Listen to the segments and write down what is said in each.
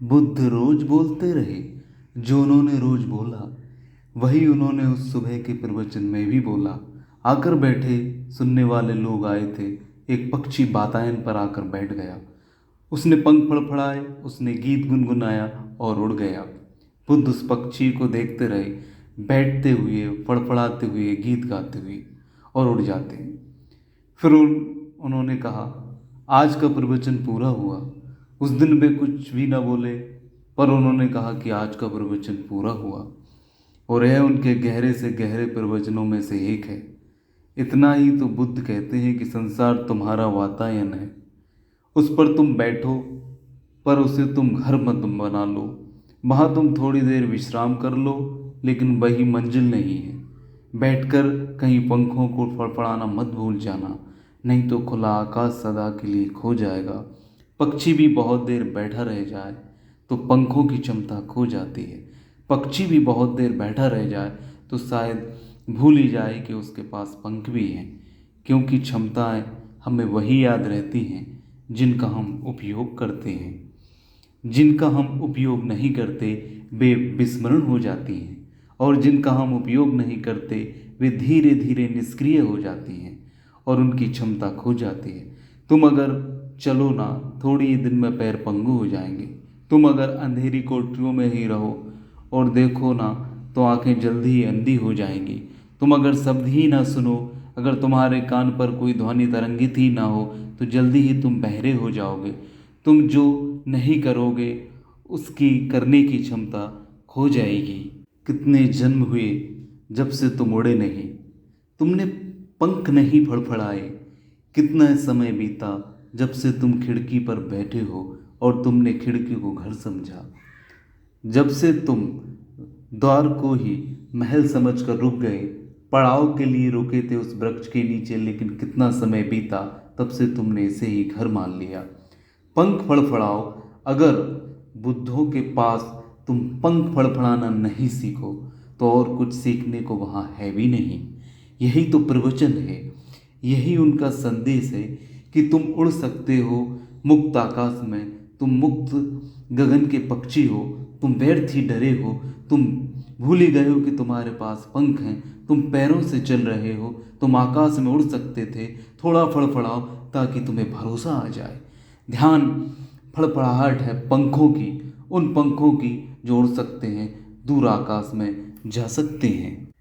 बुद्ध रोज बोलते रहे, जो उन्होंने रोज बोला वही उन्होंने उस सुबह के प्रवचन में भी बोला। आकर बैठे, सुनने वाले लोग आए थे। एक पक्षी वातायन पर आकर बैठ गया। उसने पंख फड़फड़ाए, उसने गीत गुनगुनाया और उड़ गया। बुद्ध उस पक्षी को देखते रहे, बैठते हुए, फड़फड़ाते हुए, गीत गाते हुए और उड़ जाते हैं। फिर उन्होंने कहा, आज का प्रवचन पूरा हुआ। उस दिन वे कुछ भी न बोले, पर उन्होंने कहा कि आज का प्रवचन पूरा हुआ, और यह उनके गहरे से गहरे प्रवचनों में से एक है। इतना ही तो बुद्ध कहते हैं कि संसार तुम्हारा वातायन है, उस पर तुम बैठो, पर उसे तुम घर मत बना लो। वहाँ तुम थोड़ी देर विश्राम कर लो, लेकिन वही मंजिल नहीं है। बैठकर कहीं पंखों को फड़फड़ाना मत भूल जाना, नहीं तो खुला आकाश सदा के लिए खो जाएगा। पक्षी भी बहुत देर बैठा रह जाए तो पंखों की क्षमता खो जाती है। पक्षी भी बहुत देर बैठा रह जाए तो शायद भूल ही जाए कि उसके पास पंख भी हैं, क्योंकि क्षमताएं हमें वही याद रहती हैं जिनका हम उपयोग करते हैं। जिनका हम उपयोग नहीं करते वे विस्मरण हो जाती हैं, और जिनका हम उपयोग नहीं करते वे धीरे धीरे निष्क्रिय हो जाती हैं और उनकी क्षमता खो जाती है। तुम अगर चलो ना, थोड़ी ही दिन में पैर पंगु हो जाएंगे। तुम अगर अंधेरी कोठरियों में ही रहो और देखो ना, तो आंखें जल्दी ही अंधी हो जाएंगी। तुम अगर शब्द ही ना सुनो, अगर तुम्हारे कान पर कोई ध्वनि तरंगित ही ना हो, तो जल्दी ही तुम बहरे हो जाओगे। तुम जो नहीं करोगे उसकी करने की क्षमता खो जाएगी। कितने जन्म हुए जब से तुम उड़े नहीं, तुमने पंख नहीं फड़फड़ाए। कितना समय बीता जब से तुम खिड़की पर बैठे हो और तुमने खिड़की को घर समझा। जब से तुम द्वार को ही महल समझकर रुक गए, पड़ाव के लिए रुके थे उस वृक्ष के नीचे, लेकिन कितना समय बीता तब से तुमने इसे ही घर मान लिया। पंख फड़फड़ाओ। अगर बुद्धों के पास तुम पंख फड़फड़ाना नहीं सीखो तो और कुछ सीखने को वहाँ है भी नहीं। यही तो प्रवचन है, यही उनका संदेश है कि तुम उड़ सकते हो मुक्त आकाश में। तुम मुक्त गगन के पक्षी हो, तुम व्यर्थ ही डरे हो। तुम भूल ही गए हो कि तुम्हारे पास पंख हैं, तुम पैरों से चल रहे हो, तुम आकाश में उड़ सकते थे। थोड़ा फड़फड़ाओ ताकि तुम्हें भरोसा आ जाए। ध्यान फड़फड़ाहट है पंखों की, उन पंखों की जो उड़ सकते हैं, दूर आकाश में जा सकते हैं।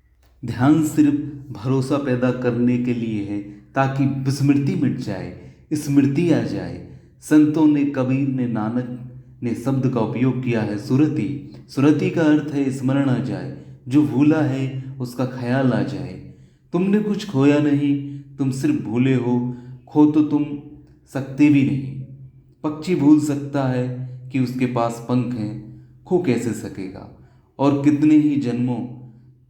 ध्यान सिर्फ भरोसा पैदा करने के लिए है, ताकि विस्मृति मिट जाए, स्मृति आ जाए। संतों ने, कबीर ने, नानक ने शब्द का उपयोग किया है सुरति। सुरति का अर्थ है स्मरण आ जाए, जो भूला है उसका ख्याल आ जाए। तुमने कुछ खोया नहीं, तुम सिर्फ भूले हो। खो तो तुम सकते भी नहीं। पक्षी भूल सकता है कि उसके पास पंख हैं, खो कैसे सकेगा। और कितने ही जन्मों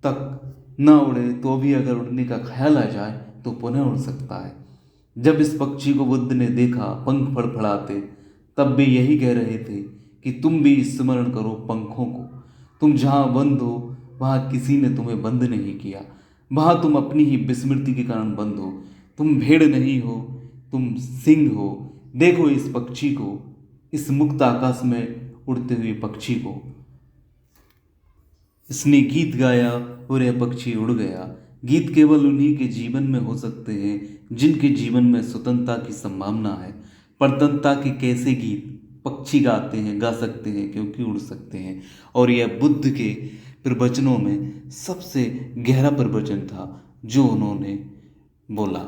तक ना उड़े तो भी अगर उड़ने का ख्याल आ जाए तो पुनः उड़ सकता है। जब इस पक्षी को बुद्ध ने देखा पंख फड़फड़ाते, तब वे यही कह रहे थे कि तुम भी स्मरण करो पंखों को। तुम जहाँ बंद हो वहाँ किसी ने तुम्हें बंद नहीं किया, वहाँ तुम अपनी ही विस्मृति के कारण बंद हो। तुम भेड़ नहीं हो, तुम सिंह हो। देखो इस पक्षी को, इस मुक्त आकाश में उड़ते हुए पक्षी को। इसने गीत गाया और यह पक्षी उड़ गया। गीत केवल उन्हीं के जीवन में हो सकते हैं जिनके जीवन में स्वतंत्रता की संभावना है। परतंत्रता के कैसे गीत पक्षी गाते हैं, गा सकते हैं, क्योंकि उड़ सकते हैं। और यह बुद्ध के प्रवचनों में सबसे गहरा प्रवचन था जो उन्होंने बोला।